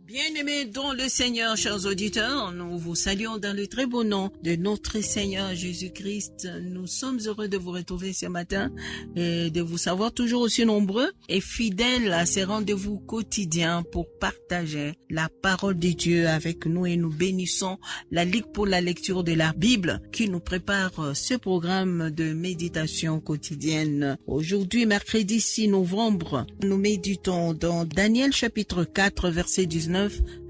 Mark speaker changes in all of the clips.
Speaker 1: Bien-aimés dans le Seigneur, chers auditeurs, nous vous saluons dans le très beau nom de notre Seigneur Jésus-Christ. Nous sommes heureux de vous retrouver ce matin et de vous savoir toujours aussi nombreux et fidèles à ces rendez-vous quotidiens pour partager la parole de Dieu avec nous, et nous bénissons la Ligue pour la lecture de la Bible qui nous prépare ce programme de méditation quotidienne. Aujourd'hui, mercredi 6 novembre, nous méditons dans Daniel chapitre 4, verset 19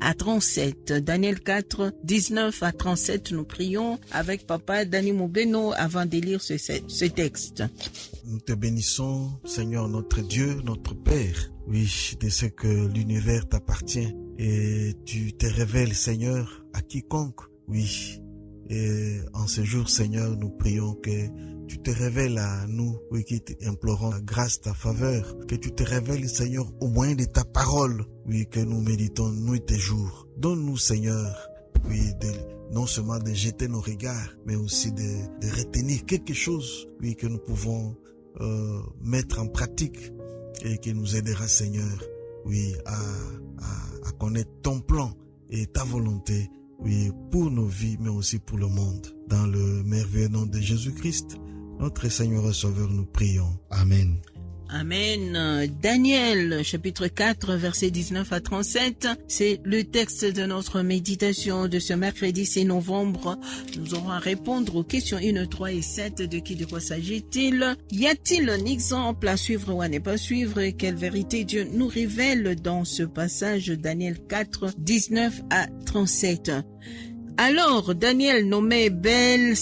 Speaker 1: à 37. Daniel 4, 19 à 37, nous prions avec Papa Dani Moubeno avant de lire ce texte.
Speaker 2: Nous te bénissons, Seigneur notre Dieu, notre Père. Oui, de ce que l'univers t'appartient et tu te révèles, Seigneur, à quiconque. Oui, et en ce jour, Seigneur, nous prions que tu te révèles à nous, oui, qui implorons la grâce, ta faveur, que tu te révèles, Seigneur, au moyen de ta parole, oui, que nous méditons nuit et jour. Donne-nous, Seigneur, oui, non seulement de jeter nos regards, mais aussi de retenir quelque chose, oui, que nous pouvons mettre en pratique et qui nous aidera, Seigneur, oui, à connaître ton plan et ta volonté, oui, pour nos vies, mais aussi pour le monde. Dans le merveilleux nom de Jésus-Christ, notre Seigneur et Sauveur, nous prions. Amen.
Speaker 1: Amen. Daniel, chapitre 4, verset 19 à 37, c'est le texte de notre méditation de ce mercredi 6 novembre. Nous aurons à répondre aux questions 1, 3 et 7. De quoi s'agit-il? Y a-t-il un exemple à suivre ou à ne pas suivre? Quelle vérité Dieu nous révèle dans ce passage? Daniel 4, 19 à 37. Alors Daniel, nommé Belshazzar,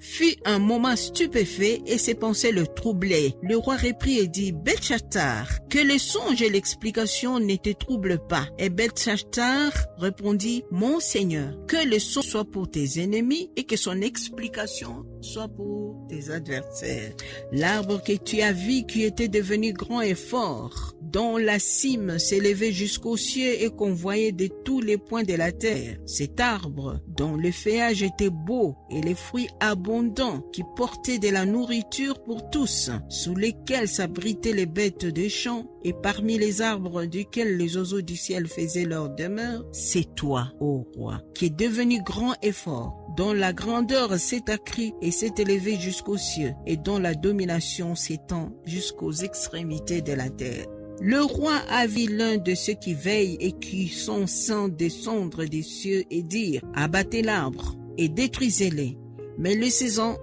Speaker 1: fut un moment stupéfait et ses pensées le troublaient. Le roi reprit et dit: Belshazzar, que les songes et l'explication ne te troublent pas. Et Belshazzar répondit: Mon Seigneur, que le songe soit pour tes ennemis et que son explication soit pour tes adversaires. L'arbre que tu as vu qui était devenu grand et fort, dont la cime s'élevait jusqu'aux cieux et qu'on voyait de tous les points de la terre. Cet arbre, dont le feuillage était beau et les fruits abondants, qui portaient de la nourriture pour tous, sous lesquels s'abritaient les bêtes des champs, et parmi les arbres duquel les oiseaux du ciel faisaient leur demeure, c'est toi, ô roi, qui es devenu grand et fort, dont la grandeur s'est accrue et s'est élevée jusqu'aux cieux, et dont la domination s'étend jusqu'aux extrémités de la terre. Le roi a vu l'un de ceux qui veillent et qui sont sans descendre des cieux et dire: Abattez l'arbre et détruisez-les, mais laissez-en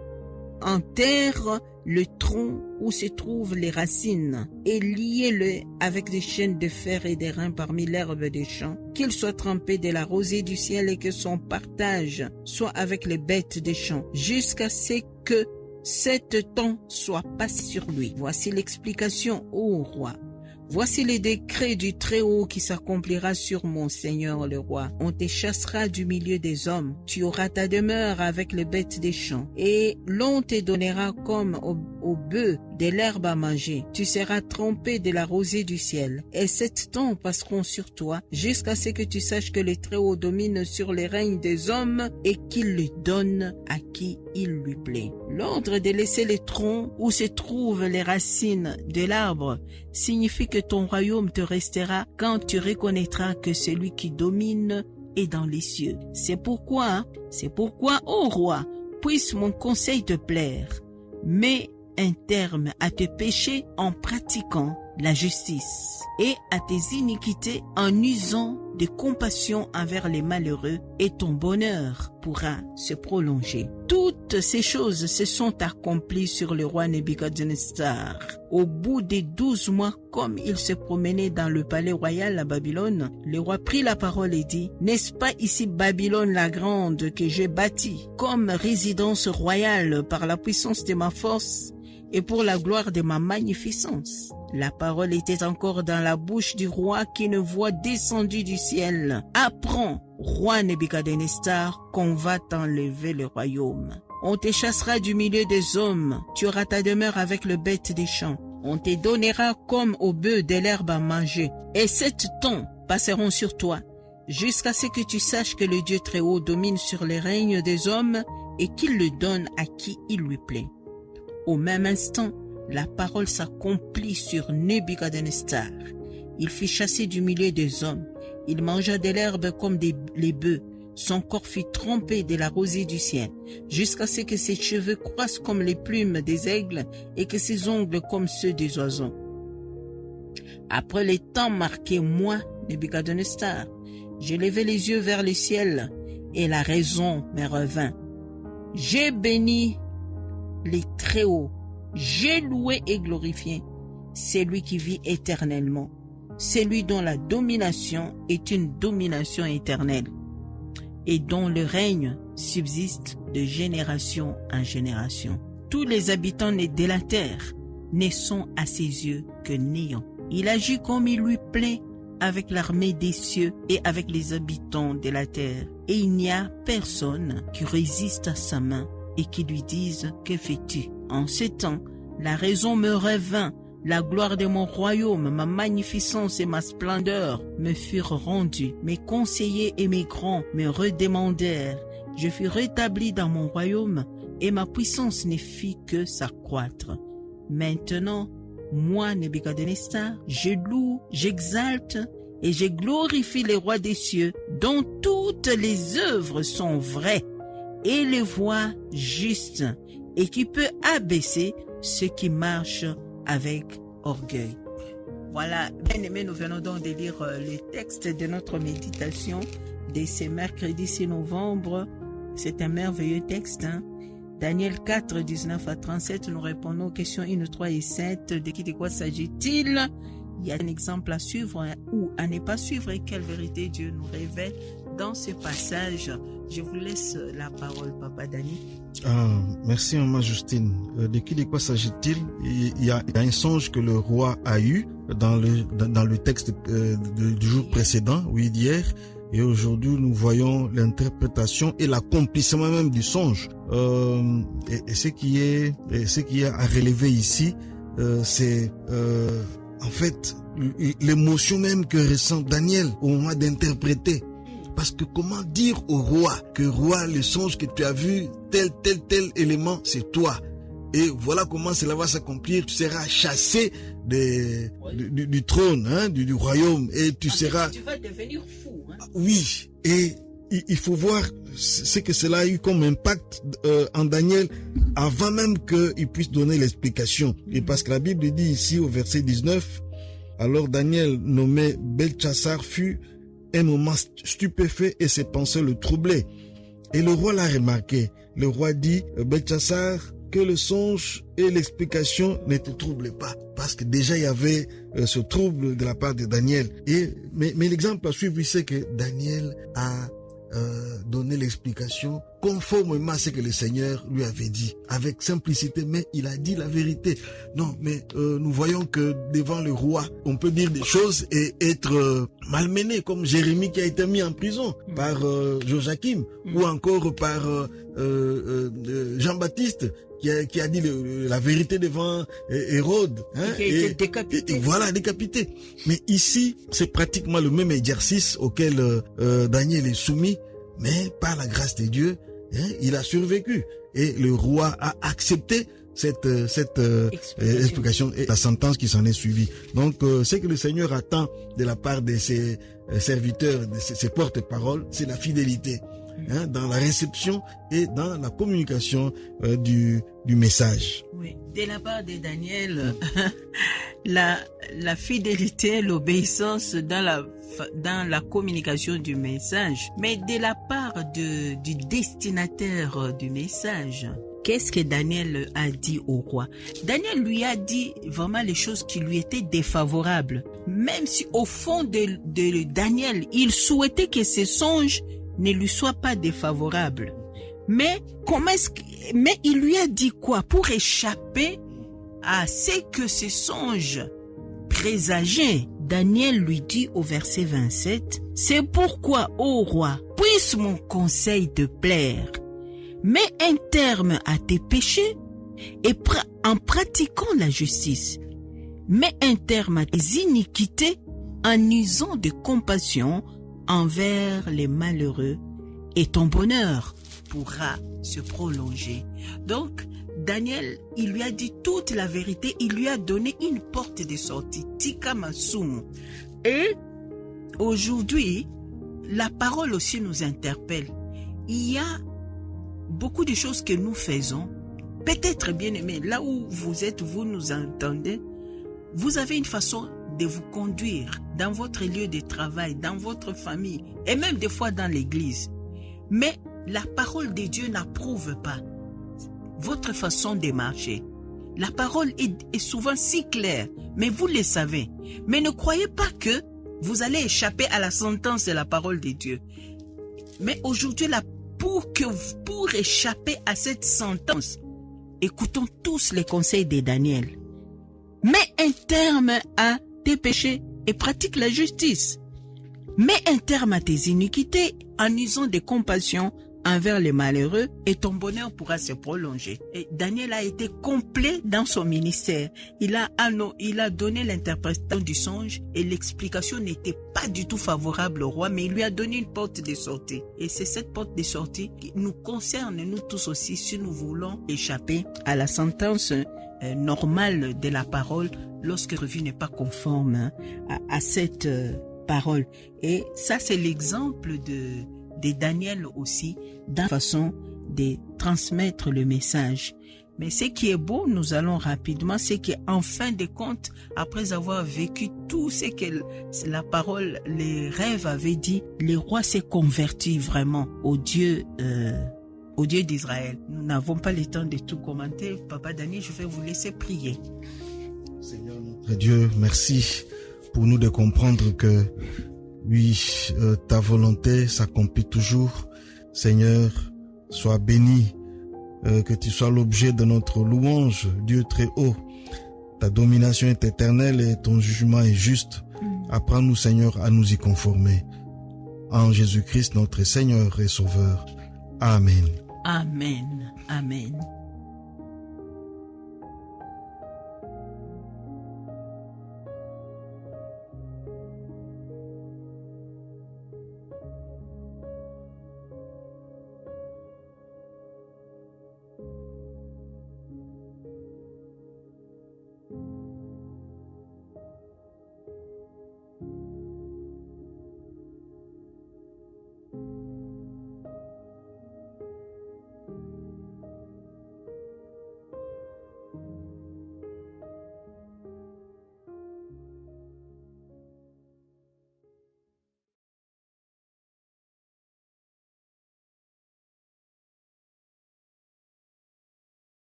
Speaker 1: en terre le tronc où se trouvent les racines, et liez-le avec des chaînes de fer et des reins parmi l'herbe des champs, qu'il soit trempé de la rosée du ciel et que son partage soit avec les bêtes des champs, jusqu'à ce que cet temps soit passé sur lui. Voici l'explication, ô roi. Voici les décrets du Très-Haut qui s'accomplira sur mon Seigneur le roi. On te chassera du milieu des hommes. Tu auras ta demeure avec les bêtes des champs. Et l'on te donnera comme au bœuf de l'herbe à manger. Tu seras trempé de la rosée du ciel. Et 7 temps passeront sur toi jusqu'à ce que tu saches que le Très-Haut domine sur les règnes des hommes et qu'il le donne à qui il lui plaît. L'ordre de laisser les troncs où se trouvent les racines de l'arbre signifie que ton royaume te restera quand tu reconnaîtras que celui qui domine est dans les cieux. C'est pourquoi, ô roi, puisse mon conseil te plaire. Mets un terme à tes péchés en pratiquant la justice et à tes iniquités en usant de compassion envers les malheureux, et ton bonheur pourra se prolonger. Toutes ces choses se sont accomplies sur le roi Nebuchadnezzar. Au bout des 12 mois, comme il se promenait dans le palais royal à Babylone, le roi prit la parole et dit: N'est-ce pas ici Babylone la grande que j'ai bâtie comme résidence royale par la puissance de ma force et pour la gloire de ma magnificence? La parole était encore dans la bouche du roi qu'une voix descendue du ciel: Apprends, roi Nebuchadnezzar, qu'on va t'enlever le royaume. On te chassera du milieu des hommes, tu auras ta demeure avec les bêtes des champs. On te donnera comme au bœuf de l'herbe à manger, et 7 temps passeront sur toi, jusqu'à ce que tu saches que le Dieu Très-Haut domine sur les règnes des hommes et qu'il le donne à qui il lui plaît. Au même instant, la parole s'accomplit sur Nebuchadnezzar. Il fut chassé du milieu des hommes. Il mangea de l'herbe comme les bœufs. Son corps fut trempé de la rosée du ciel, jusqu'à ce que ses cheveux croissent comme les plumes des aigles et que ses ongles comme ceux des oiseaux. Après les temps marqués, moi, Nebuchadnezzar, j'ai levé les yeux vers le ciel et la raison me revint. J'ai béni les Très-Hauts, j'ai loué et glorifié celui qui vit éternellement, celui dont la domination est une domination éternelle et dont le règne subsiste de génération en génération. Tous les habitants de la terre ne sont à ses yeux que néants. Il agit comme il lui plaît avec l'armée des cieux et avec les habitants de la terre. Et il n'y a personne qui résiste à sa main et qui lui dise « Que fais-tu » En ce temps, la raison me revint. La gloire de mon royaume, ma magnificence et ma splendeur me furent rendues. Mes conseillers et mes grands me redemandèrent. Je fus rétabli dans mon royaume et ma puissance ne fit que s'accroître. Maintenant, moi, Nebuchadnezzar, je loue, j'exalte et je glorifie les rois des cieux, dont toutes les œuvres sont vraies et les voies justes, et qui peut abaisser ceux qui marchent avec orgueil. Voilà, bien aimés, nous venons donc de lire le texte de notre méditation de ce mercredi 6 novembre. C'est un merveilleux texte, hein? Daniel 4, 19 à 37, nous répondons aux questions 1, 3 et 7. De quoi s'agit-il? Il y a un exemple à suivre ou à ne pas suivre et quelle vérité Dieu nous révèle dans ce passage. Je vous laisse la parole, Papa Dani.
Speaker 2: Merci, Maman Justine. De quoi s'agit-il? Il y a un songe que le roi a eu dans le texte du jour précédent, oui, d'hier. Et aujourd'hui, nous voyons l'interprétation et l'accomplissement même du songe. Et ce qui est à relever ici, c'est en fait l'émotion même que ressent Daniel au moment d'interpréter. Parce que comment dire au roi que roi, le songe que tu as vu, tel élément, c'est toi. Et voilà comment cela va s'accomplir. Tu seras chassé du trône, hein, du royaume, et tu seras.
Speaker 1: Tu vas devenir fou. Hein?
Speaker 2: Oui. Et il faut voir ce que cela a eu comme impact en Daniel avant même qu'il puisse donner l'explication. Et parce que la Bible dit ici au verset 19, alors Daniel nommé Belchassar fut un moment stupéfait et ses pensées le troublaient. Et le roi l'a remarqué. Le roi dit, Belchassar, que le songe et l'explication ne te troublent pas. Parce que déjà il y avait ce trouble de la part de Daniel. Mais l'exemple à suivre, c'est que Daniel a donné l'explication conformément à ce que le Seigneur lui avait dit, avec simplicité, mais il a dit la vérité. Non, mais nous voyons que devant le roi, on peut dire des choses et être malmené, comme Jérémie qui a été mis en prison par Joachim, ou encore par Jean-Baptiste qui a dit la vérité devant Hérode, hein,
Speaker 1: qui a été décapité.
Speaker 2: Et voilà, décapité. Mais ici, c'est pratiquement le même exercice auquel Daniel est soumis, mais par la grâce de Dieu, hein, il a survécu. Et le roi a accepté cette explication et la sentence qui s'en est suivie. Donc, ce que le Seigneur attend de la part de ses serviteurs, de ses porte-paroles, c'est la fidélité. Hein, dans la réception et dans la communication du message.
Speaker 1: Oui, de la part de Daniel, la fidélité, l'obéissance dans la communication du message, mais de la part du destinataire du message. Qu'est-ce que Daniel a dit au roi? Daniel lui a dit vraiment les choses qui lui étaient défavorables. Même si au fond de Daniel, il souhaitait que ses songes ne lui soit pas défavorable. Mais il lui a dit quoi? Pour échapper à ce que ses songes présageaient. Daniel lui dit au verset 27, c'est pourquoi, ô roi, puisse mon conseil te plaire. Mets un terme à tes péchés et en pratiquant la justice. Mets un terme à tes iniquités en usant de compassion envers les malheureux et ton bonheur pourra se prolonger. Donc, Daniel, il lui a dit toute la vérité, il lui a donné une porte de sortie, Tika Masumu. Et aujourd'hui, la parole aussi nous interpelle. Il y a beaucoup de choses que nous faisons. Peut-être, bien aimé, là où vous êtes, vous nous entendez, vous avez une façon de vous conduire dans votre lieu de travail, dans votre famille et même des fois dans l'église. Mais la parole de Dieu n'approuve pas votre façon de marcher. La parole est souvent si claire, mais vous le savez. Mais ne croyez pas que vous allez échapper à la sentence de la parole de Dieu. Mais aujourd'hui, pour échapper à cette sentence, écoutons tous les conseils de Daniel. Mets un terme à tes péchés et pratique la justice. Mets un terme à tes iniquités en usant de compassion envers les malheureux et ton bonheur pourra se prolonger. Et Daniel a été complet dans son ministère. Il a donné l'interprétation du songe et l'explication n'était pas du tout favorable au roi, mais il lui a donné une porte de sortie. Et c'est cette porte de sortie qui nous concerne, nous tous aussi, si nous voulons échapper à la sentence normale de la parole lorsque le revue n'est pas conforme à cette parole. Et ça, c'est l'exemple de Daniel aussi, dans la façon de transmettre le message. Mais ce qui est beau, nous allons rapidement, c'est qu'en fin de compte, après avoir vécu tout ce que la parole, les rêves avaient dit, le roi s'est converti vraiment au Dieu d'Israël. Nous n'avons pas le temps de tout commenter. Papa Dani, je vais vous laisser prier.
Speaker 2: Seigneur notre Dieu, merci pour nous de comprendre que oui, ta volonté s'accomplit toujours. Seigneur, sois béni, que tu sois l'objet de notre louange, Dieu très haut. Ta domination est éternelle et ton jugement est juste. Apprends-nous, Seigneur, à nous y conformer. En Jésus-Christ, notre Seigneur et Sauveur. Amen.
Speaker 1: Amen. Amen.